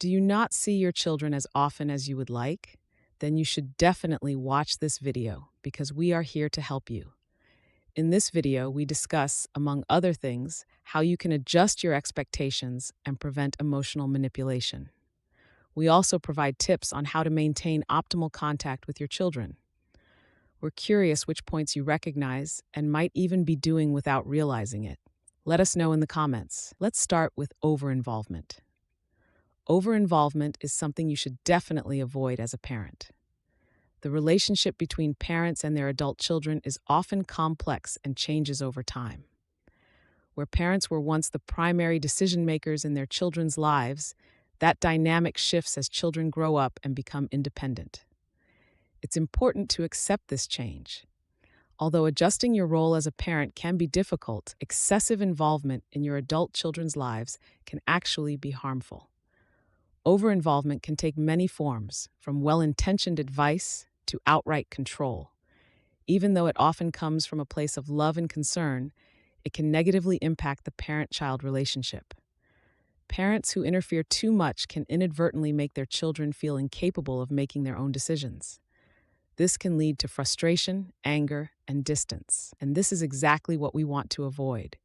Do you not see your children as often as you would like? Then you should definitely watch this video because we are here to help you. In this video, we discuss, among other things, how you can adjust your expectations and prevent emotional manipulation. We also provide tips on how to maintain optimal contact with your children. We're curious which points you recognize and might even be doing without realizing it. Let us know in the comments. Let's start with over-involvement. Over-involvement is something you should definitely avoid as a parent. The relationship between parents and their adult children is often complex and changes over time. Where parents were once the primary decision makers in their children's lives, that dynamic shifts as children grow up and become independent. It's important to accept this change. Although adjusting your role as a parent can be difficult, excessive involvement in your adult children's lives can actually be harmful. Over-involvement can take many forms, from well-intentioned advice to outright control. Even though it often comes from a place of love and concern, it can negatively impact the parent-child relationship. Parents who interfere too much can inadvertently make their children feel incapable of making their own decisions. This can lead to frustration, anger, and distance, and this is exactly what we want to avoid.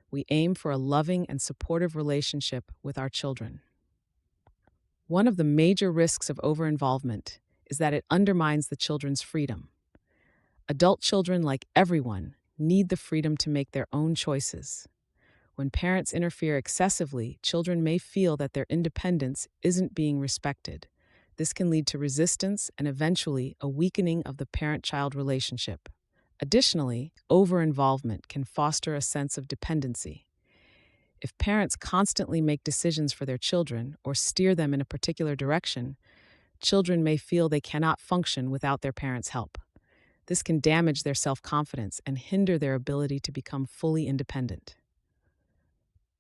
We aim for a loving and supportive relationship with our children. One of the major risks of over-involvement is that it undermines the children's freedom. Adult children, like everyone, need the freedom to make their own choices. When parents interfere excessively, children may feel that their independence isn't being respected. This can lead to resistance and eventually a weakening of the parent-child relationship. Additionally, over-involvement can foster a sense of dependency. If parents constantly make decisions for their children or steer them in a particular direction, children may feel they cannot function without their parents' help. This can damage their self-confidence and hinder their ability to become fully independent.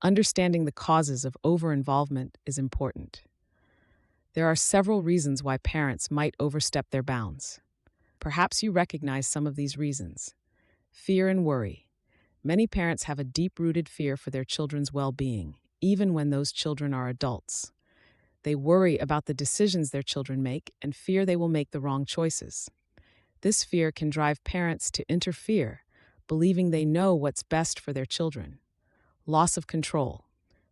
Understanding the causes of over-involvement is important. There are several reasons why parents might overstep their bounds. Perhaps you recognize some of these reasons. Fear and worry. Many parents have a deep-rooted fear for their children's well-being, even when those children are adults. They worry about the decisions their children make and fear they will make the wrong choices. This fear can drive parents to interfere, believing they know what's best for their children. Loss of control.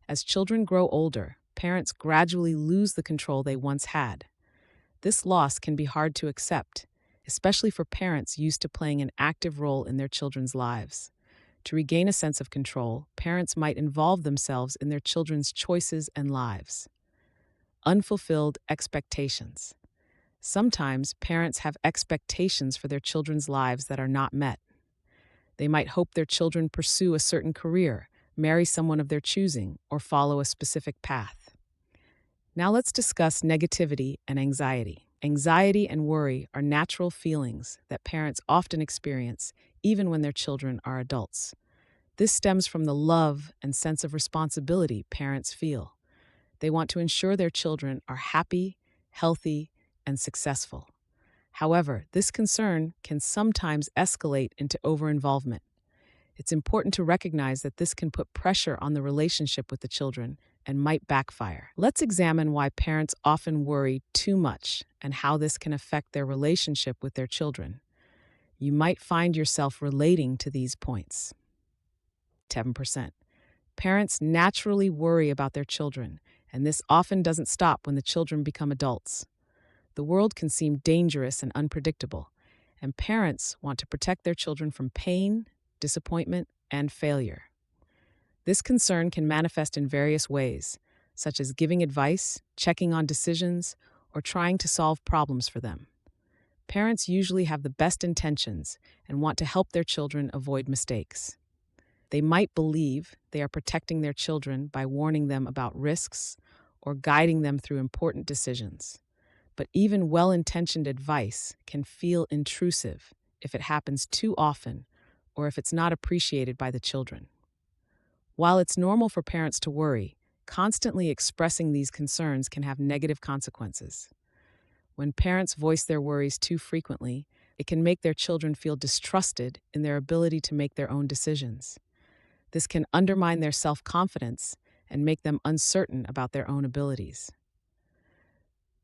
As children grow older, parents gradually lose the control they once had. This loss can be hard to accept, especially for parents used to playing an active role in their children's lives. To regain a sense of control, parents might involve themselves in their children's choices and lives. Unfulfilled expectations. Sometimes parents have expectations for their children's lives that are not met. They might hope their children pursue a certain career, marry someone of their choosing, or follow a specific path. Now let's discuss negativity and anxiety. Anxiety and worry are natural feelings that parents often experience even when their children are adults. This stems from the love and sense of responsibility parents feel. They want to ensure their children are happy, healthy, and successful. However, this concern can sometimes escalate into over-involvement. It's important to recognize that this can put pressure on the relationship with the children and might backfire. Let's examine why parents often worry too much and how this can affect their relationship with their children. You might find yourself relating to these points. 7%. Parents naturally worry about their children, and this often doesn't stop when the children become adults. The world can seem dangerous and unpredictable, and parents want to protect their children from pain, disappointment, and failure. This concern can manifest in various ways, such as giving advice, checking on decisions, or trying to solve problems for them. Parents usually have the best intentions and want to help their children avoid mistakes. They might believe they are protecting their children by warning them about risks or guiding them through important decisions. But even well-intentioned advice can feel intrusive if it happens too often or if it's not appreciated by the children. While it's normal for parents to worry, constantly expressing these concerns can have negative consequences. When parents voice their worries too frequently, it can make their children feel distrusted in their ability to make their own decisions. This can undermine their self-confidence and make them uncertain about their own abilities.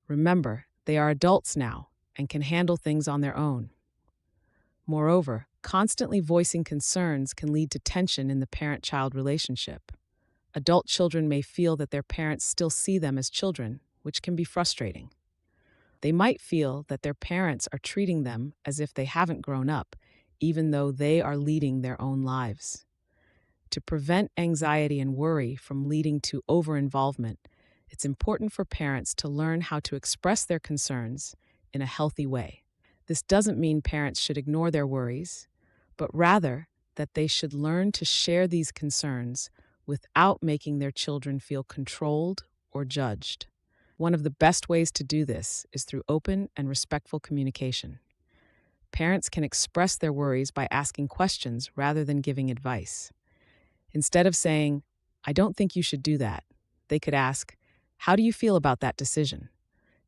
Remember, they are adults now and can handle things on their own. Moreover, constantly voicing concerns can lead to tension in the parent-child relationship. Adult children may feel that their parents still see them as children, which can be frustrating. They might feel that their parents are treating them as if they haven't grown up, even though they are leading their own lives. To prevent anxiety and worry from leading to over-involvement, it's important for parents to learn how to express their concerns in a healthy way. This doesn't mean parents should ignore their worries, but rather that they should learn to share these concerns without making their children feel controlled or judged. One of the best ways to do this is through open and respectful communication. Parents can express their worries by asking questions rather than giving advice. Instead of saying, "I don't think you should do that," they could ask, "How do you feel about that decision?"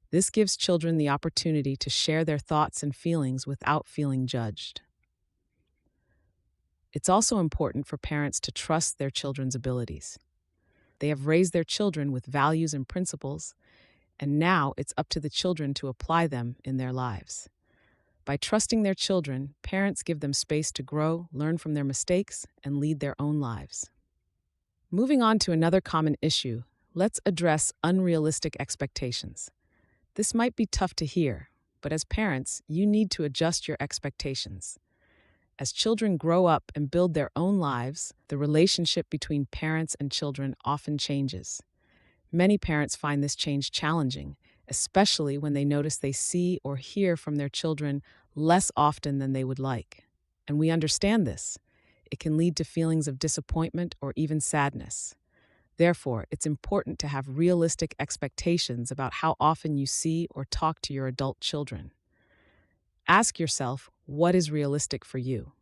This gives children the opportunity to share their thoughts and feelings without feeling judged. It's also important for parents to trust their children's abilities. They have raised their children with values and principles, and now it's up to the children to apply them in their lives. By trusting their children, parents give them space to grow, learn from their mistakes, and lead their own lives. Moving on to another common issue, let's address unrealistic expectations. This might be tough to hear, but as parents, you need to adjust your expectations. As children grow up and build their own lives, the relationship between parents and children often changes. Many parents find this change challenging, especially when they notice they see or hear from their children less often than they would like. And we understand this. It can lead to feelings of disappointment or even sadness. Therefore, it's important to have realistic expectations about how often you see or talk to your adult children. Ask yourself, what is realistic for you?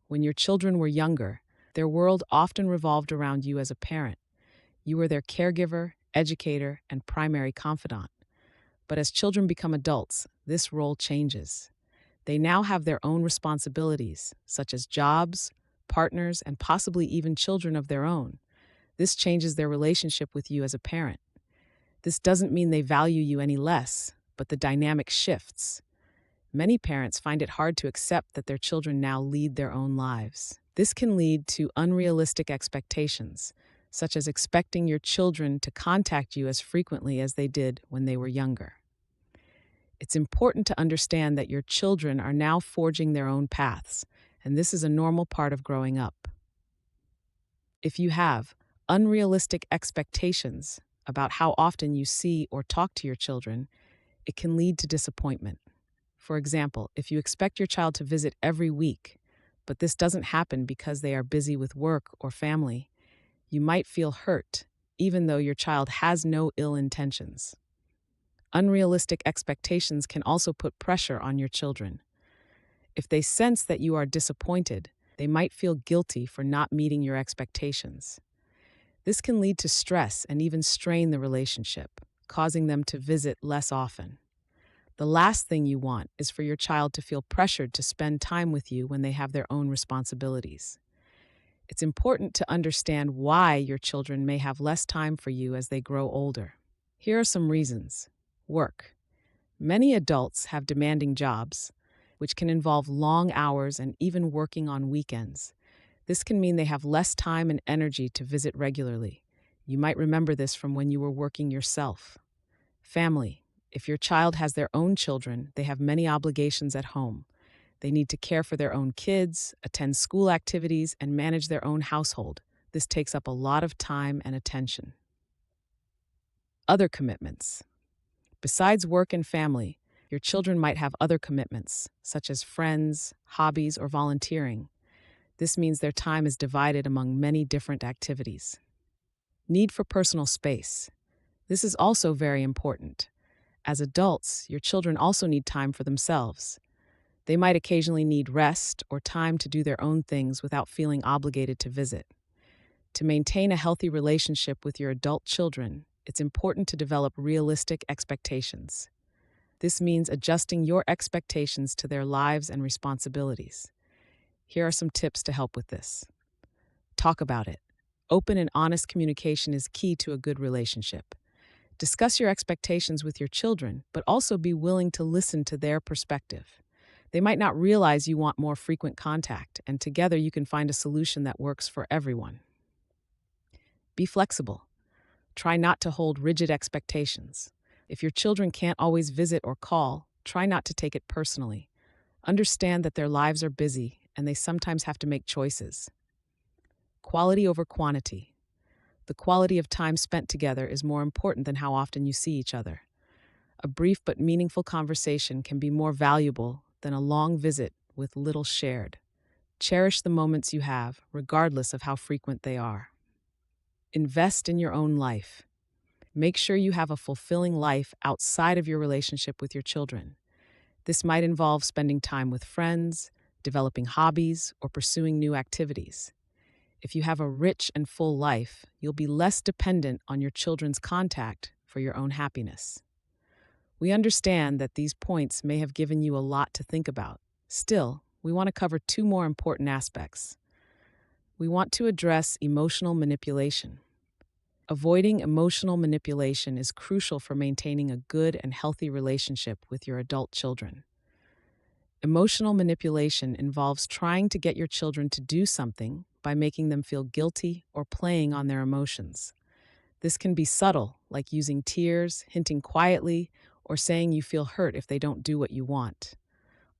When your children were younger, their world often revolved around you as a parent. You were their caregiver, educator, and primary confidant. But as children become adults, this role changes. They now have their own responsibilities, such as jobs, partners, and possibly even children of their own. This changes their relationship with you as a parent. This doesn't mean they value you any less, but the dynamic shifts. Many parents find it hard to accept that their children now lead their own lives. This can lead to unrealistic expectations, such as expecting your children to contact you as frequently as they did when they were younger. It's important to understand that your children are now forging their own paths, and this is a normal part of growing up. If you have unrealistic expectations about how often you see or talk to your children, it can lead to disappointment. For example, if you expect your child to visit every week, but this doesn't happen because they are busy with work or family, you might feel hurt, even though your child has no ill intentions. Unrealistic expectations can also put pressure on your children. If they sense that you are disappointed, they might feel guilty for not meeting your expectations. This can lead to stress and even strain the relationship, causing them to visit less often. The last thing you want is for your child to feel pressured to spend time with you when they have their own responsibilities. It's important to understand why your children may have less time for you as they grow older. Here are some reasons. Work. Many adults have demanding jobs, which can involve long hours and even working on weekends. This can mean they have less time and energy to visit regularly. You might remember this from when you were working yourself. Family. If your child has their own children, they have many obligations at home. They need to care for their own kids, attend school activities, and manage their own household. This takes up a lot of time and attention. Other commitments. Besides work and family, your children might have other commitments, such as friends, hobbies, or volunteering. This means their time is divided among many different activities. Need for personal space. This is also very important. As adults, your children also need time for themselves. They might occasionally need rest or time to do their own things without feeling obligated to visit. To maintain a healthy relationship with your adult children, it's important to develop realistic expectations. This means adjusting your expectations to their lives and responsibilities. Here are some tips to help with this. Talk about it. Open and honest communication is key to a good relationship. Discuss your expectations with your children, but also be willing to listen to their perspective. They might not realize you want more frequent contact, and together you can find a solution that works for everyone. Be flexible. Try not to hold rigid expectations. If your children can't always visit or call, try not to take it personally. Understand that their lives are busy and they sometimes have to make choices. Quality over quantity. The quality of time spent together is more important than how often you see each other. A brief but meaningful conversation can be more valuable than a long visit with little shared. Cherish the moments you have, regardless of how frequent they are. Invest in your own life. Make sure you have a fulfilling life outside of your relationship with your children. This might involve spending time with friends, developing hobbies, or pursuing new activities. If you have a rich and full life, you'll be less dependent on your children's contact for your own happiness. We understand that these points may have given you a lot to think about. Still, we want to cover two more important aspects. We want to address emotional manipulation. Avoiding emotional manipulation is crucial for maintaining a good and healthy relationship with your adult children. Emotional manipulation involves trying to get your children to do something by making them feel guilty or playing on their emotions. This can be subtle, like using tears, hinting quietly, or saying you feel hurt if they don't do what you want.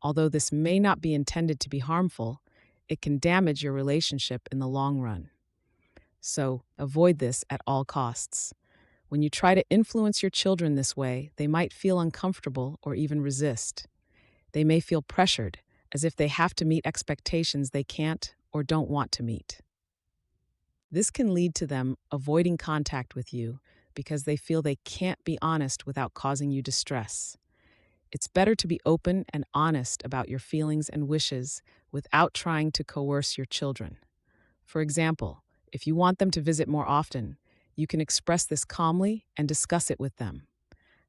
Although this may not be intended to be harmful, it can damage your relationship in the long run. So, avoid this at all costs. When you try to influence your children this way, they might feel uncomfortable or even resist. They may feel pressured, as if they have to meet expectations they can't or don't want to meet. This can lead to them avoiding contact with you because they feel they can't be honest without causing you distress. It's better to be open and honest about your feelings and wishes without trying to coerce your children. For example, if you want them to visit more often, you can express this calmly and discuss it with them.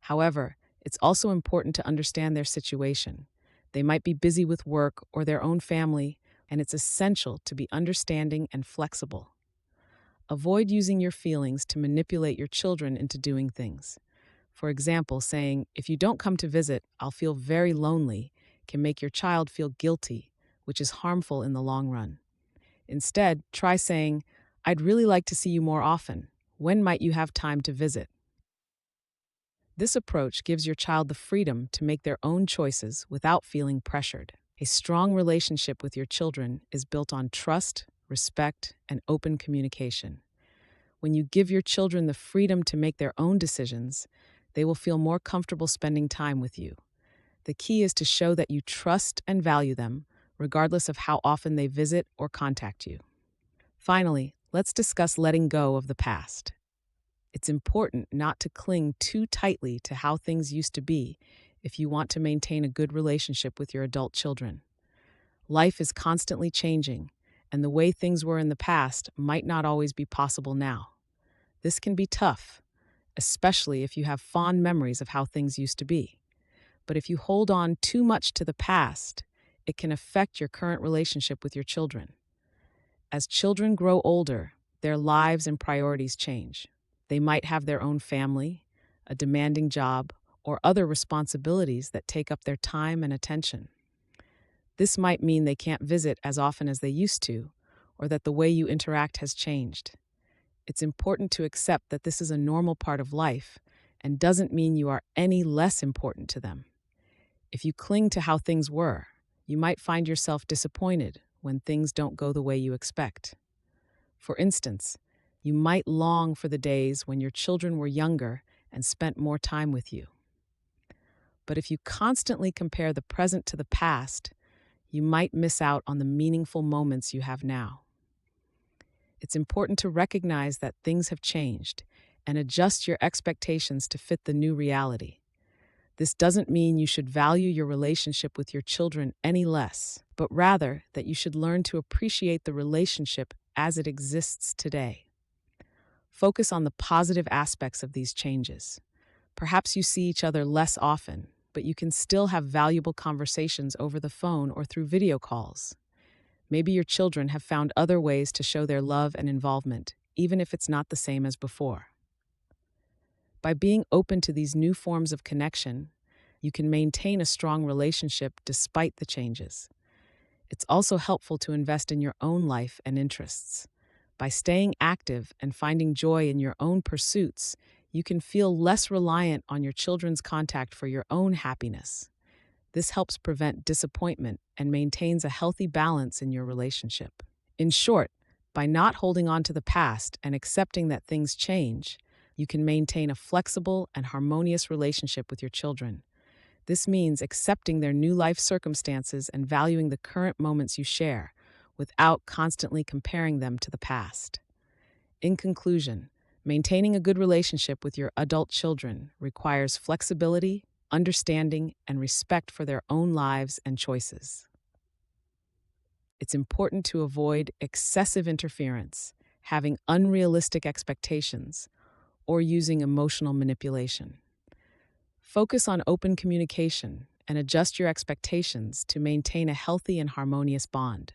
However, it's also important to understand their situation. They might be busy with work or their own family, and it's essential to be understanding and flexible. Avoid using your feelings to manipulate your children into doing things. For example, saying, "If you don't come to visit, I'll feel very lonely," can make your child feel guilty, which is harmful in the long run. Instead, try saying, "I'd really like to see you more often. When might you have time to visit?" This approach gives your child the freedom to make their own choices without feeling pressured. A strong relationship with your children is built on trust, respect, and open communication. When you give your children the freedom to make their own decisions, they will feel more comfortable spending time with you. The key is to show that you trust and value them, regardless of how often they visit or contact you. Finally, let's discuss letting go of the past. It's important not to cling too tightly to how things used to be if you want to maintain a good relationship with your adult children. Life is constantly changing, and the way things were in the past might not always be possible now. This can be tough, especially if you have fond memories of how things used to be. But if you hold on too much to the past, it can affect your current relationship with your children. As children grow older, their lives and priorities change. They might have their own family, a demanding job, or other responsibilities that take up their time and attention. This might mean they can't visit as often as they used to, or that the way you interact has changed. It's important to accept that this is a normal part of life and doesn't mean you are any less important to them. If you cling to how things were, you might find yourself disappointed when things don't go the way you expect. For instance, you might long for the days when your children were younger and spent more time with you. But if you constantly compare the present to the past, you might miss out on the meaningful moments you have now. It's important to recognize that things have changed and adjust your expectations to fit the new reality. This doesn't mean you should value your relationship with your children any less, but rather that you should learn to appreciate the relationship as it exists today. Focus on the positive aspects of these changes. Perhaps you see each other less often, but you can still have valuable conversations over the phone or through video calls. Maybe your children have found other ways to show their love and involvement, even if it's not the same as before. By being open to these new forms of connection, you can maintain a strong relationship despite the changes. It's also helpful to invest in your own life and interests. By staying active and finding joy in your own pursuits, you can feel less reliant on your children's contact for your own happiness. This helps prevent disappointment and maintains a healthy balance in your relationship. In short, by not holding on to the past and accepting that things change, you can maintain a flexible and harmonious relationship with your children. This means accepting their new life circumstances and valuing the current moments you share, without constantly comparing them to the past. In conclusion, maintaining a good relationship with your adult children requires flexibility, understanding, and respect for their own lives and choices. It's important to avoid excessive interference, having unrealistic expectations, or using emotional manipulation. Focus on open communication and adjust your expectations to maintain a healthy and harmonious bond.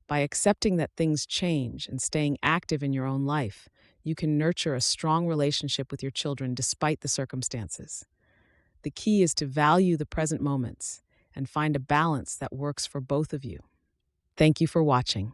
By accepting that things change and staying active in your own life, you can nurture a strong relationship with your children despite the circumstances. The key is to value the present moments and find a balance that works for both of you. Thank you for watching.